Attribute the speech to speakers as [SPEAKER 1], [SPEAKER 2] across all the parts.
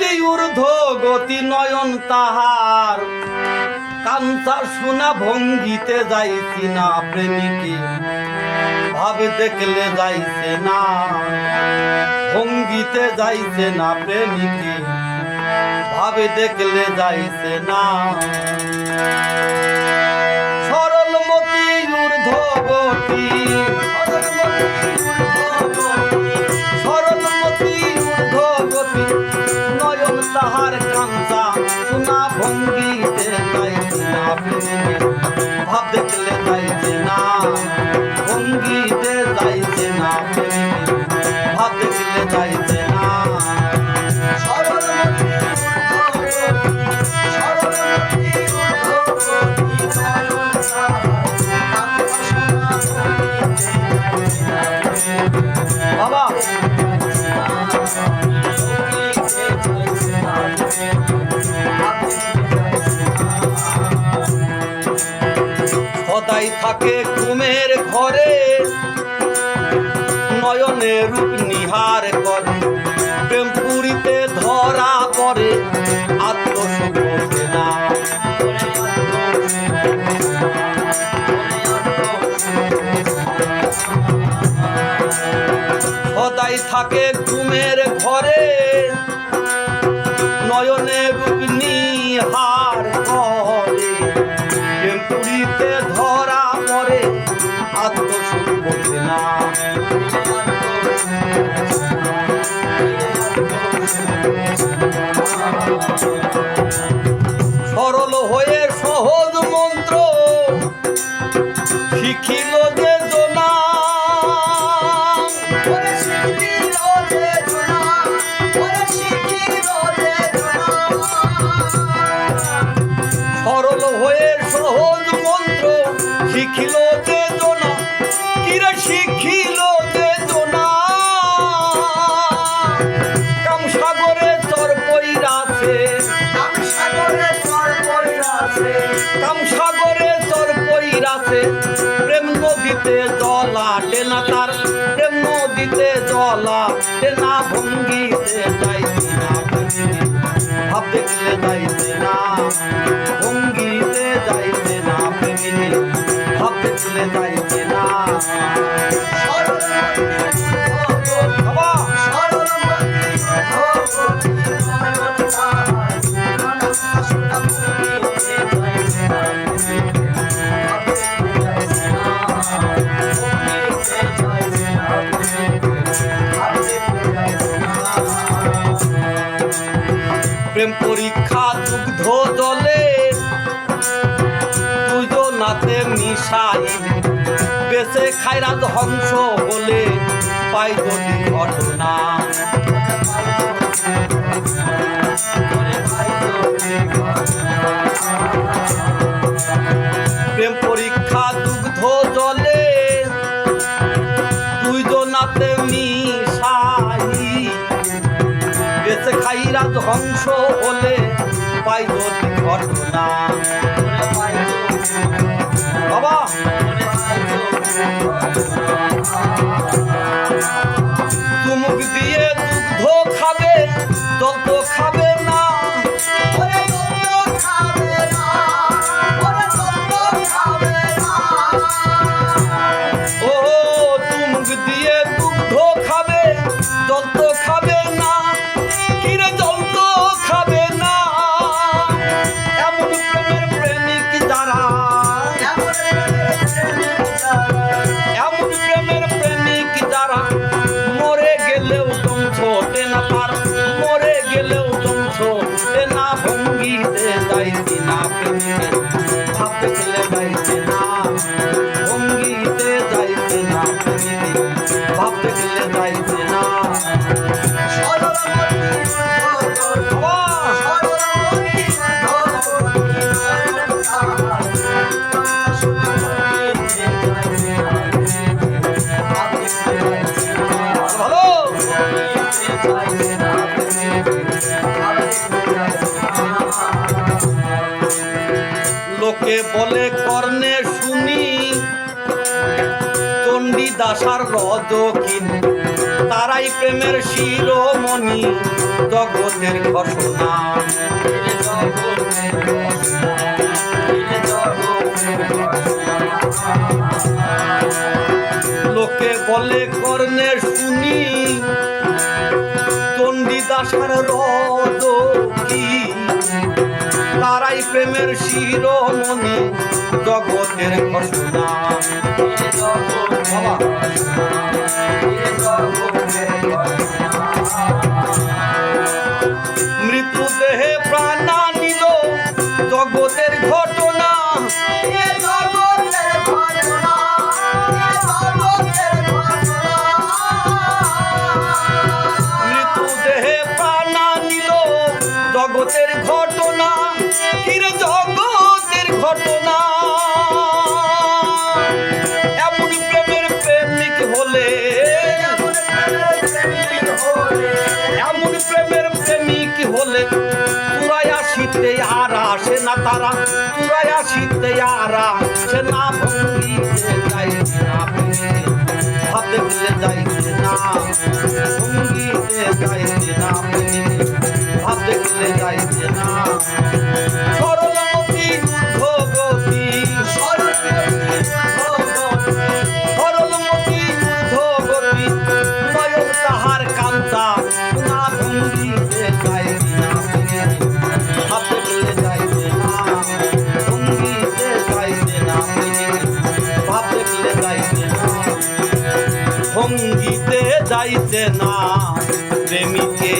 [SPEAKER 1] মতি ঊর্ধ্ব গতি নয়ন তাহার কাঞ্চা সোনা ভঙ্গিতে যাইছি না প্রেমিকে ভাবে দেখলে যাইছে না ভঙ্গিতে যাইছে না প্রেমিকে ভাবে দেখলে যাইছে না সরল মতি ঊর্ধ্ব গতি সরল মতি ঊর্ধ্ব গতি নয়ন তাহার কাঞ্চা সোনা ভঙ্গিতে যাইছে না প্রেমিকে ভাব দেখলে যাইছে না ভঙ্গিতে যাইছে না প্রেমিকে ভাব দেখলে যাইছে না বাবা সদাই থাকে ঘুমের ঘরে নয়নে রূপ নিহার করে প্রেম পুরীতে ধরা পড়ে আত্মসুখ বোঝে না সদাই থাকে ঘুমের ঘরে নয়নে রূপ নিহার করে প্রেম পুরীতে ধরা পড়ে আত্মসুখ বোঝে না সরল হয়ে সহজ মন্ত্র শিখিল যে জনা সরল হয়ে সহজ মন্ত্র শিখিল যে জনা কিরে শিখিল যে জনা কামসাগরে চর পইরাছে কামসাগরে চর পইরাছে প্রেম নদীতে জলা টেনা তার প্রেম নদীতে জলা টেনা ভঙ্গিতে যাইছে না ভাব দেখলে যাইছে না ভঙ্গিতে যাইছে না প্রেমিনী ভাব দেখলে যাইছে না প্রেম পরীক্ষা দুগ্ধ জলে দুজনাতে মিশাইলে বেঁচে খায়রা ধ্বংস বলে পাই যদি ঘটনা প্রেম পরীক্ষা দুগ্ধ জলে দুইজনাতে মিশাই বেঁচে খাইরা ধ্বংস হলে পাই যদি ঘটনা বাবা চুমুক দিয়ে দুগ্ধ খাবে জল তো খাবে না ও চুমুক দিয়ে দুগ্ধ খাবে জল তো খাবে না কিরে জল তো খাবে না এমন প্রেমের প্রেমিক যারা এমন প্রেমের প্রেমিক যারা মরে গেলেও তুম ছোটে না পার মরে গেলেও তুম ছোটে না ভঙ্গিতে যাইছি না প্রেমিকে ভাব দেখলে যাইছে না ভঙ্গিতে যাইছে না প্রেমিকে ভাব দেখলে যাইছে না লোকে বলে কর্ণে শুনি চণ্ডীদাসার রজকিনী তারা তারাই প্রেমের শিরোমণি জগতের ঘোষণা। লোকে বলে কর্ণের শুনি চণ্ডীদাসার রদ কি, তারাই প্রেমের শিরোমণি জগতের ঘোষণা। মৃত্যুদেহে প্রাণা নিল জগতের ঘটনা। মৃত্যুদেহে প্রাণা নিল জগতের ঘটনা। কিরে জগতের ঘটনা, এমন প্রেমের প্রেমিক হলে, এমন প্রেমের প্রেমিক হলে চুরাশিতে আর আসে না তারা, চুরাশিতে আর আসে না। ভঙ্গিতে যাইছে না, ভাব দেখলে যাইছে না, ভঙ্গিতে যাইছে না, ভাব দেখলে যাইছে না। সরলমতি ভগবতী, সরলমতি ভগবতী নয়ন তাহার কান্তা না। ভঙ্গিতে যাইছে না, ভাব দেখলে যাইছে না, ভঙ্গিতে যাইছে না, ভাব দেখলে যাইছে না। ভঙ্গিতে যাইছে না প্রেমিকে,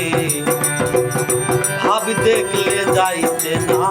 [SPEAKER 1] ভাব দেখলে যাইছে না।